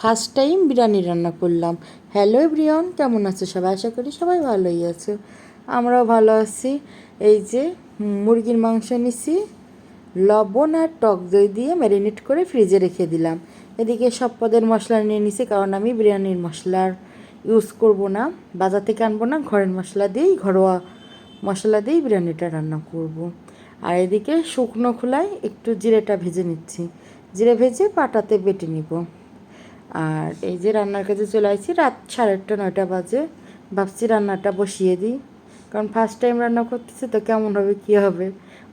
First time biryani রান্না করলাম। Hello everyone, কেমন আছো সবাই? আশা করি সবাই ভালোই আছো, আমরাও ভালো আছি। এই যে মুরগির মাংস নিছি, লবণ আর টক দই দিয়ে ম্যারিনেট করে ফ্রিজে রেখে দিলাম। এদিকে সব পদের মশলা নিয়ে নিছি, কারণ আমি বিরিয়ানির মশলার ইউজ করব না, বাজার থেকে আনবো না, ঘরের মশলা দিয়েই, ঘরোয়া মশলা দিয়েই বিরিয়ানিটা রান্না করব। আর এদিকে শুকনো খোলায় একটু জিরেটা ভেজে নিচ্ছি, জিরে ভেজে পাটাতে বেটে নিব। আর এই যে রান্নার কাছে চলে আসছি, রাত 8:30 9টা বাজে। ভাবছি রান্নাটা বসিয়ে দিই, কারণ ফার্স্ট টাইম রান্না করতেছি তো কেমন হবে কী হবে,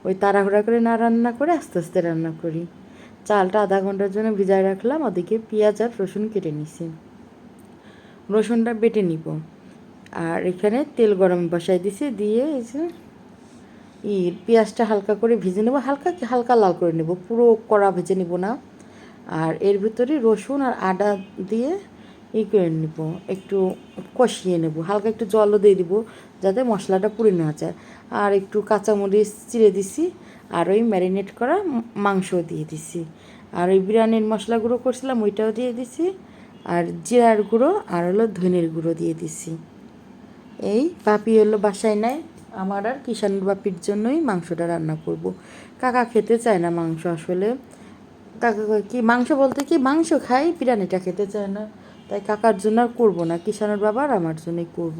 ওই তাড়াহুড়া করে না রান্না করে আস্তে আস্তে রান্না করি। চালটা আধা ঘন্টার জন্য ভিজায় রাখলাম, ওদিকে পেঁয়াজ আর রসুন কেটে নিছি, রসুনটা বেটে নিব। আর এখানে তেল গরম বসাই দিছি, দিয়ে এই যে পেঁয়াজটা হালকা করে ভেজে নেব, হালকা হালকা লাল করে নেব, পুরো কড়া ভেজে নেব না। আর এর ভিতরে রসুন আর আদা দিয়ে করে নেব, একটু কষিয়ে নেব, হালকা একটু জলও দিয়ে দিব যাতে মশলাটা পুড়ে না যায়। আর একটু কাঁচামরিচ চিড়ে দিছি, আর ওই ম্যারিনেট করা মাংস দিয়ে দিছি, আর ওই বিরিয়ানির মশলা গুঁড়ো করছিলাম ওইটাও দিয়ে দিছি, আর জিরার গুঁড়ো আর ধনের গুঁড়ো দিয়ে দিছি। এই পাপি বাসায় নাই, আমার আর কিষানুর বাপির জন্যই মাংসটা রান্না করব। কাকা খেতে চায় না মাংস, আসলে কাকা কি মাংস বলতে কি মাংস খাই, বিরিয়ানিটা খেতে চায় না, তাই কাকার জন্য আর করবো না, কিষানুর বাবা আর আমার জন্যই করব।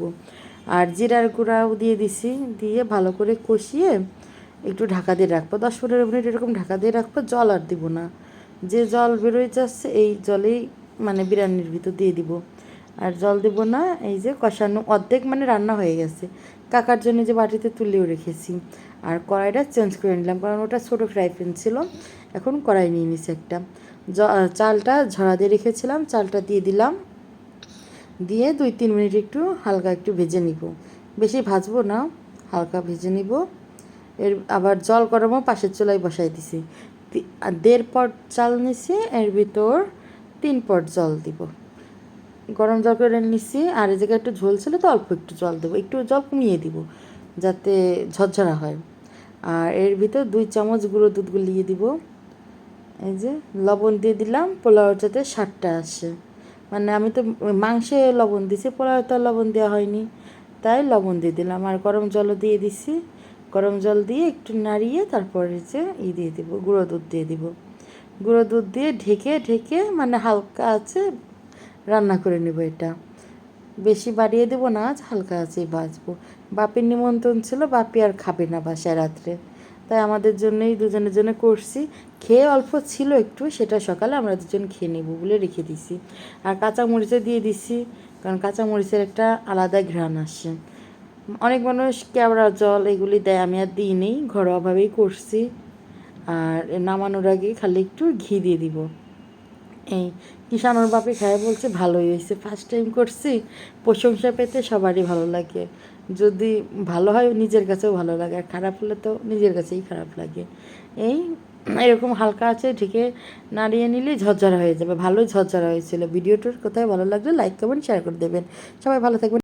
আর জিরার গুঁড়াও দিয়ে দিছি, দিয়ে ভালো করে কষিয়ে একটু ঢাকা দিয়ে রাখবো, 10-15 মিনিট এরকম ঢাকা দিয়ে রাখবো। জল আর দিব না, যে জল বেরোয় যাচ্ছে এই জলেই মানে বিরিয়ানির ভিতর দিয়ে দিব, আর জল দেব না। এই যে কষানো অর্ধেক মানে রান্না হয়ে গেছে, কাকার জন্য যে বাটিতে তুলেও রেখেছি। আর কড়াইটা চেঞ্জ করে নিলাম, কারণ ওটা ছোটো ফ্রাই প্যান ছিল, এখন কড়াই নিয়ে নিছি একটা। চালটা ঝরা দিয়ে রেখেছিলাম, চালটা দিয়ে দিলাম, দিয়ে 2-3 মিনিট একটু হালকা একটু ভেজে নিব, বেশি ভাজবো না, হালকা ভেজে নিব। এর আবার জল গরমও পাশের চুলায় বসাই দিছি, 1.5 পট চাল নিছি, এর ভিতর 3 পট জল দিব, গরম জল করে নিছি। আর এই জায়গায় একটু ঝোল ছিল তো অল্প একটু জল দেবো, একটু জল কমিয়ে দিব যাতে ঝরঝরা হয়। আর এর ভিতর 2 চামচ গুঁড়ো দুধ গুলিয়ে দিব। এই যে লবণ দিয়ে দিলাম, পোলাওর যাতে স্বাদটা আসে, মানে আমি তো মাংসে লবণ দিছি, পোলাও তো লবণ দেওয়া হয়নি, তাই লবণ দিয়ে দিলাম। আর গরম জলও দিয়ে দিছি, গরম জল দিয়ে একটু নাড়িয়ে তারপরে যে দিয়ে দিব, গুঁড়ো দুধ দিয়ে দিব। গুঁড়ো দুধ দিয়ে ঢেকে ঢেকে মানে হালকা আছে রান্না করে নেব। এটা বেশি বাড়িয়ে দেবো না, আজ হালকা আছেই ভাজবো। বাপির নিমন্ত্রণ ছিল, বাপি আর খাবে না বাসায় রাত্রে, তাই আমাদের জন্যই দুজনের জন্য করছি। খেয়ে অল্প ছিল একটু, সেটা সকালে আমরা দুজন খেয়ে নেব বলে রেখে দিছি। আর কাঁচামরিচে দিয়ে দিছি, কারণ কাঁচামরিচের একটা আলাদা ঘ্রাণ আসে। অনেক মানুষ কেওড়া জল এগুলি দেয়, আমি আর দিই নেই, ঘরোয়াভাবেই করছি। আর নামানোর আগে খালি একটু ঘি দিয়ে দিব। এই কিষানোর বাপি খায় বলছে ভালোই হয়েছে, ফার্স্ট টাইম করছি, প্রশংসা পেতে সবারই ভালো লাগে, যদি ভালো হয় নিজের কাছেও ভালো লাগে, আর খারাপ হলে তো নিজের কাছেই খারাপ লাগে। এই এরকম হালকা আছে ঢেকে নাড়িয়ে নিলেই ঝরঝরা হয়ে যাবে, ভালোই ঝরঝরা হয়েছিল। ভিডিওটার কোথায় ভালো লাগলে লাইক কমেন্ট শেয়ার করে দেবেন, সবাই ভালো থাকবেন।